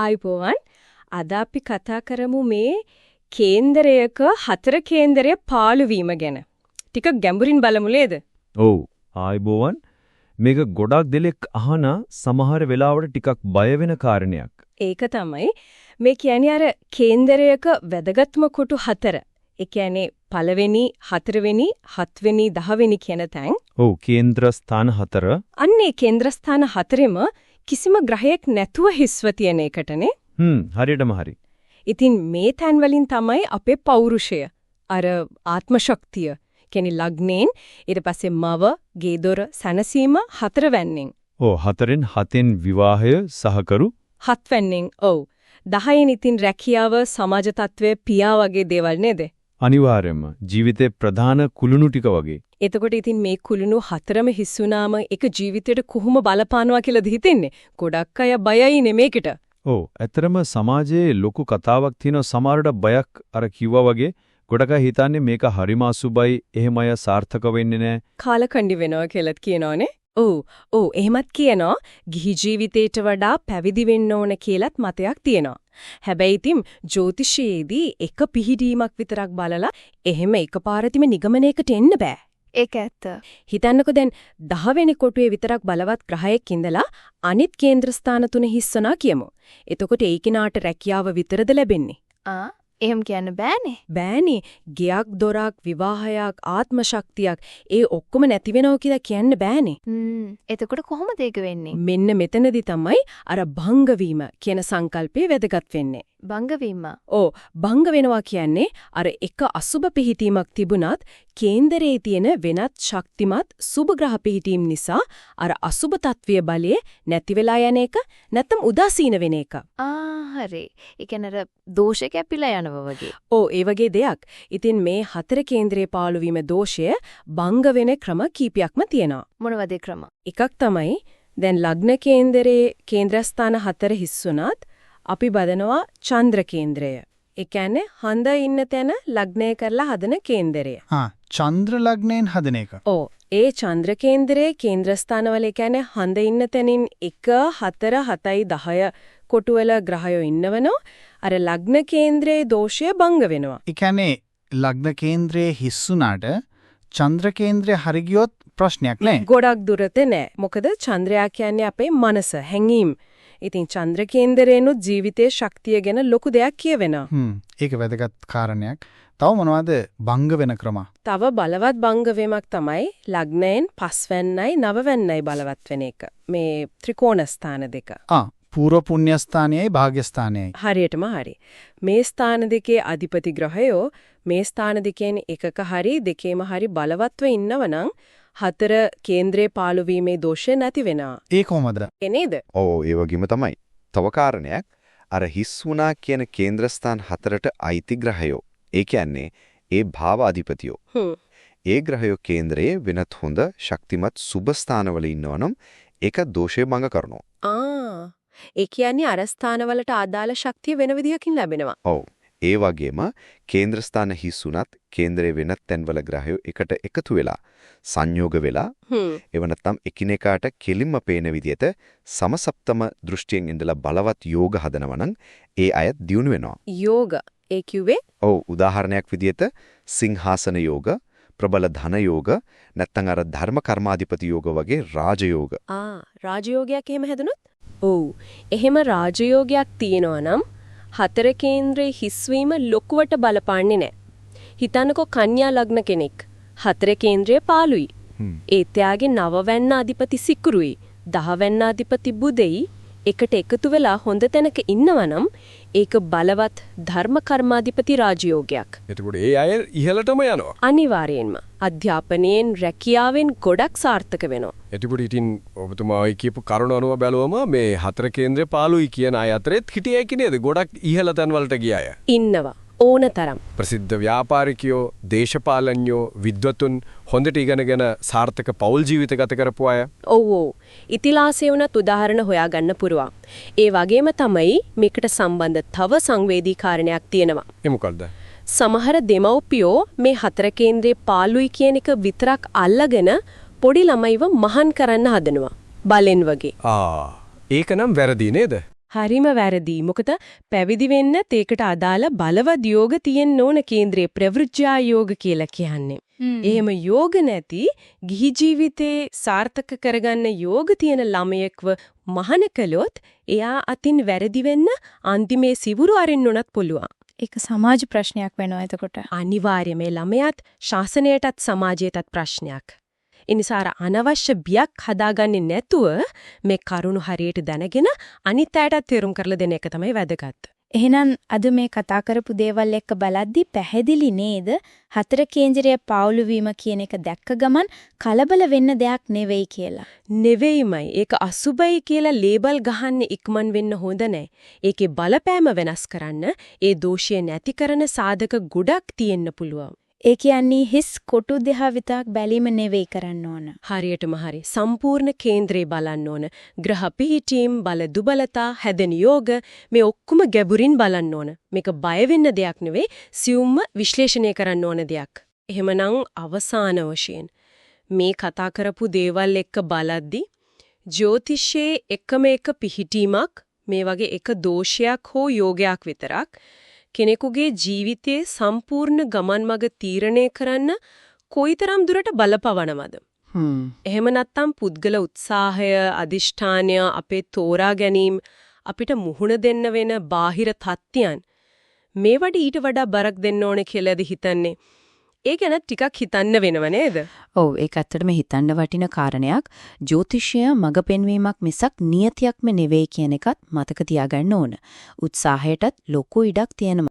ආයිබෝවන් අද අපි කතා කරමු මේ කේන්දරයක හතර කේන්දරය පාළු වීම ගැන. ටිකක් ගැඹුරින් බලමු නේද? ඔව් ආයිබෝවන් මේක ගොඩක් දෙලෙක් අහන සමහර වෙලාවට ටිකක් බය වෙන කාරණයක්. ඒක තමයි මේ කියන්නේ අර කේන්දරයක වැදගත්ම කොටු හතර. ඒ කියන්නේ පළවෙනි, හතරවෙනි, හත්වෙනි, 10වෙනි කියන තැන්. ඔව් කේන්ද්‍ර ස්ථාන හතර. අන්නේ කේන්ද්‍ර ස්ථාන හතරෙම කිසිම ග්‍රහයක් නැතුව හිස්ව තියෙන එකටනේ. හරියටම හරි. ඉතින් මේ තැන් වලින් තමයි අපේ පෞරුෂය, අර ආත්ම ශක්තිය, කියන්නේ ලග්නෙන් ඊට පස්සේ මව, ගේදොර, සනසීම හතරවැන්නෙන්. ඔව් හතරෙන් හතෙන් විවාහය සහකරු. හත්වැන්නෙන් ඔව්. 10න් ඉතින් රැකියාව, සමාජ තත්ත්වය, පියා වගේ දේවල් නේද? අනිවාර්යයෙන්ම ජීවිතේ ප්‍රධාන කුළුණු ටික වගේ. එතකොට ඉතින් මේ කුළුණු හතරම හිස්සුනාම ඒක ජීවිතේට කොහොම බලපානවා කියලාද හිතෙන්නේ? ගොඩක් අය බයයිනේ මේකට. ඔව් ඇත්තරම සමාජයේ ලොකු කතාවක් තියෙන සමහරට බයක් අර කිව්වා වගේ ගොඩක් අය හිතන්නේ මේක හරිම අසුබයි, එහෙම අය සාර්ථක වෙන්නේ නැහැ. කාලකන්ණි වෙනවා කියලාත් කියනවනේ. ඔව් එහෙමත් කියනවා ගිහි ජීවිතයට වඩා පැවිදි වෙන්න ඕන කියලාත් මතයක් තියෙනවා. හැබැයි ඉතින් ජ්‍යොතිෂයේදී එක පිහිටීමක් විතරක් බලලා එහෙම එකපාරටම නිගමනයකට එන්න බෑ. ඒක ඇත්ත. හිතන්නකෝ දැන් 10 වෙනි කොටුවේ විතරක් බලවත් ග්‍රහයක් ඉඳලා අනිත් කේන්ද්‍ර ස්ථාන තුන හිස්සනා කියමු. එතකොට ඒ කෙනාට රැකියාව විතරද ලැබෙන්නේ? එහෙම කියන්න බෑනේ. බෑනේ. ගයක්, දොරක්, විවාහයක්, ආත්ම ශක්තියක් ඒ ඔක්කොම නැති වෙනවා කියලා කියන්න බෑනේ. එතකොට කොහොමද ඒක වෙන්නේ? මෙන්න මෙතනදී තමයි අර භංග වීම කියන සංකල්පය වැදගත් වෙන්නේ. භංග වීම. භංග වෙනවා කියන්නේ අර එක අසුබ පිහිටීමක් තිබුණත් කේන්දරයේ තියෙන වෙනත් ශක්තිමත් සුබ ග්‍රහ පිහිටීම් නිසා අර අසුබ තත්වයේ බලය නැති වෙලා යන එක නැත්නම් උදාසීන වෙන එක. හරි. ඒ කියන්නේ දෝෂ කැපිලා යනවා වගේ. ඒ වගේ දෙයක්. ඉතින් මේ හතර කේන්ද්‍රයේ පාළු වීම දෝෂය භංග වෙන ක්‍රම කීපයක්ම තියෙනවා. මොනවද ක්‍රම? එකක් තමයි දැන් ලග්න කේන්දරයේ කේන්ද්‍රස්ථාන හතර හිස්සුණත් අපි බදනවා චන්ද්‍ර කේන්ද්‍රය. ඒ කියන්නේ හඳ ඉන්න තැන ලග්නය කරලා හදන කේන්දරය. චන්ද්‍ර ලග්නයෙන් හදන එක. ඒ චන්ද්‍ර කේන්දරයේ කේන්ද්‍රස්ථානවල කියන්නේ හඳ ඉන්න තැනින් 1 4 7 10 කොටුවල ග්‍රහයෝ ඉන්නවනෝ අර ලග්න කේන්ද්‍රයේ දෝෂය භංග වෙනවා. ඒ කියන්නේ ලග්න කේන්ද්‍රයේ හිස්සුනාට චන්ද්‍ර කේන්ද්‍රය හරි ගියොත් ප්‍රශ්නයක් නෑ. ගොඩක් දුරට නෑ. මොකද චන්ද්‍රයා කියන්නේ අපේ මනස, හැඟීම්. ඉතින් චන්ද්‍ර කේන්දරේනොත් ජීවිතයේ ශක්තිය ගැන ලොකු දෙයක් කියවෙනවා. ඒක වැදගත් කාරණයක්. තව මොනවද භංග වෙන ක්‍රම? තව බලවත් භංග වීමක් තමයි ලග්නයෙන් පස්වැන්නයි නවවැන්නයි බලවත් වෙන එක. මේ ත්‍රිකෝණ ස්ථාන දෙක. පූර්ව පුණ්‍ය ස්ථානයයි භාග්‍ය ස්ථානයයි. හරියටම හරි. මේ ස්ථාන දෙකේ අධිපති ග්‍රහයෝ මේ ස්ථාන දෙකෙන් එකක හරි දෙකේම හරි බලවත්ව ඉන්නවනම් හතර කේන්ද්‍රේ පාළු වීමේ දෝෂය නැති වෙනවා. ඒ කොහොමද? නේද? ඒ වගේම තමයි. තව කාරණයක් අර හිස් වුණා කියන කේන්ද්‍රස්ථාන හතරට අයිති ග්‍රහයෝ. ඒ කියන්නේ ඒ භාව අධිපතියෝ. ඒ ග්‍රහයෝ කේන්ද්‍රයේ වෙනත් හොඳ ශක්තිමත් සුබ ස්ථානවල ඉන්නවනම් ඒක දෝෂය භංග කරනවා. ඒ කියන්නේ අර ස්ථානවලට අදාළ ශක්තිය වෙන විදිහකින් ලැබෙනවා. ඒ වගේම කේන්ද්‍රස්ථාන හිස් වුණත් කේන්දරේ වෙනත් තැන්වල ග්‍රහයෝ එකට එකතු වෙලා සංයෝග වෙලා එව නැත්නම් එකිනෙකාට කෙලින්ම පේන විදිහට සමසප්තම දෘෂ්ටියෙන් ඉඳලා බලවත් යෝග හදනවා නම් ඒ අයත් දියුණු වෙනවා. යෝග ඒ කිව්වේ? උදාහරණයක් විදිහට සිංහාසන යෝග, ප්‍රබල ධන යෝග, නැත්නම් අර ධර්ම කර්මාධිපති යෝග වගේ රාජයෝග. රාජයෝගයක් එහෙම හැදුනොත්? එහෙම රාජයෝගයක් තියෙනවා නම් හතර කේන්ද්‍රයේ හිස්වීම ලොකුවට බලපාන්නේ නැහැ. හිතන්නකෝ කන්‍යා ලග්න කෙනෙක්. හතර කේන්ද්‍රය පාළුයි. ඒත්‍යාගේ 9 වැන්න අධිපති සිකුරුයි. 10 වැන්න අධිපති බුදෙයි එකට එකතු වෙලා හොඳ තැනක ඉන්නවනම් ඒක බලවත් ධර්ම කර්මාධිපති රාජයෝගයක්. එතකොට ඒ අය ඉහළටම යනවා. අනිවාර්යෙන්ම. අධ්‍යාපනයෙන් රැකියාවෙන් ගොඩක් සාර්ථක වෙනවා. එතකොට ඉතින් ඔබතුමා කියපු කරුණ අනුව බැලුවම මේ හතර කේන්ද්‍රේ පාළුයි කියන අය අතරෙත් හිටියේ කිනේද? ගොඩක් ඉහළ තැන් වලට ගිය අය. ඉන්නවා. ඕනතරම්. ප්‍රසිද්ධ ව්‍යාපාරිකයෝ, දේශපාලඥයෝ, විද්වතුන් හොඳට ඉගෙනගෙන සාර්ථක පෞල් ජීවිත ගත කරපු අය. ඔව්. ඉතිලාසයේ වුණත් උදාහරණ හොයාගන්න පුරුවන්. ඒ වගේම තමයි මේකට සම්බන්ධ තව සංවේදී කාරණයක් තියෙනවා. ඒ මොකක්ද? සමහර දෙමව්පියෝ මේ හතර කේන්ද්‍රේ පාළුයි කියන එක විතරක් අල්ලගෙන පොඩි ළමයිව මහාන් කරන්න හදනවා. බලෙන් වගේ. ඒක නම් වැරදි නේද? හරිම වැරදි. මොකද පැවිදි වෙන්නත් ඒකට අදාළ බලවත් යෝග තියෙන්න ඕන කේන්ද්‍රයේ ප්‍රවෘජ්ජා යෝග කියලා කියන්නේ. එහෙම යෝග නැති ගිහි ජීවිතේ සාර්ථක කරගන්න යෝග තියෙන ළමයෙක්ව මහාන කළොත් එයා අතින් වැරදි වෙන්න අන්තිමේ සිවුරු අරින්න උනත් පුළුවන්. ඒක සමාජ ප්‍රශ්නයක් වෙනවා එතකොට. අනිවාර්යයෙන් මේ ළමයාත් ශාසනයටත් සමාජයටත් ප්‍රශ්නයක්. එනිසා අනවශ්‍ය බියක් හදාගන්නේ නැතුව මේ කරුණු හරියට දැනගෙන අනිත් අයටත් තේරුම් කරලා දෙන එක තමයි වැදගත්. එහෙනම් අද මේ කතා කරපු දේවල් එක්ක බලද්දි පැහැදිලි නේද හතර කේන්ද්‍රයේ පාවුළු වීම කියන එක දැක්ක ගමන් කලබල වෙන්න දෙයක් නෙවෙයි කියලා. නෙවෙයිමයි. ඒක අසුබයි කියලා ලේබල් ගහන්න ඉක්මන් වෙන්න හොඳ නැහැ. ඒකේ බලපෑම වෙනස් කරන්න ඒ දෝෂය නැති කරන සාධක ගොඩක් තියෙන්න පුළුවන්. ඒ කියන්නේ හිස් කොටු දෙහා විතරක් බැලීම නෙවෙයි කරන්න ඕන. හරියටම හරි. සම්පූර්ණ කේන්ද්‍රේ බලන්න ඕන. ග්‍රහ පිහිටීම්, බල දුබලතා, හැදෙන යෝග මේ ඔක්කොම ගැඹුරින් බලන්න ඕන. මේක බය වෙන්න දෙයක් නෙවෙයි, සියුම්ම විශ්ලේෂණය කරන්න ඕන දෙයක්. එහෙමනම් අවසාන වශයෙන් මේ කතා කරපු දේවල් එක්ක බලද්දි ජ්‍යොතිෂයේ එකම එක පිහිටීමක් මේ වගේ එක දෝෂයක් හෝ යෝගයක් විතරක් කෙනෙකුගේ ජීවිතයේ සම්පූර්ණ ගමන් මඟ තීරණය කරන්න කොයිතරම් දුරට බලපවනවද? එහෙම නැත්නම් පුද්ගල උත්සාහය, අදිෂ්ඨානය, අපේ තෝරා ගැනීම අපිට මුහුණ දෙන්න වෙන බාහිර තත්ත්වයන් මේවට ඊට වඩා බරක් දෙන්න ඕනේ කියලාද හිතන්නේ? ඒ ගැන ටිකක් හිතන්න වෙනව නේද? ඔව් ඒක ඇත්තටම හිතන්න වටින කාරණයක්. ජ්‍යොතිෂය මඟ පෙන්වීමක් මිසක් නියතියක්ම නෙවෙයි කියන එකත් මතක තියාගන්න ඕන. උත්සාහයටත් ලොකු ඉඩක් තියෙනවා.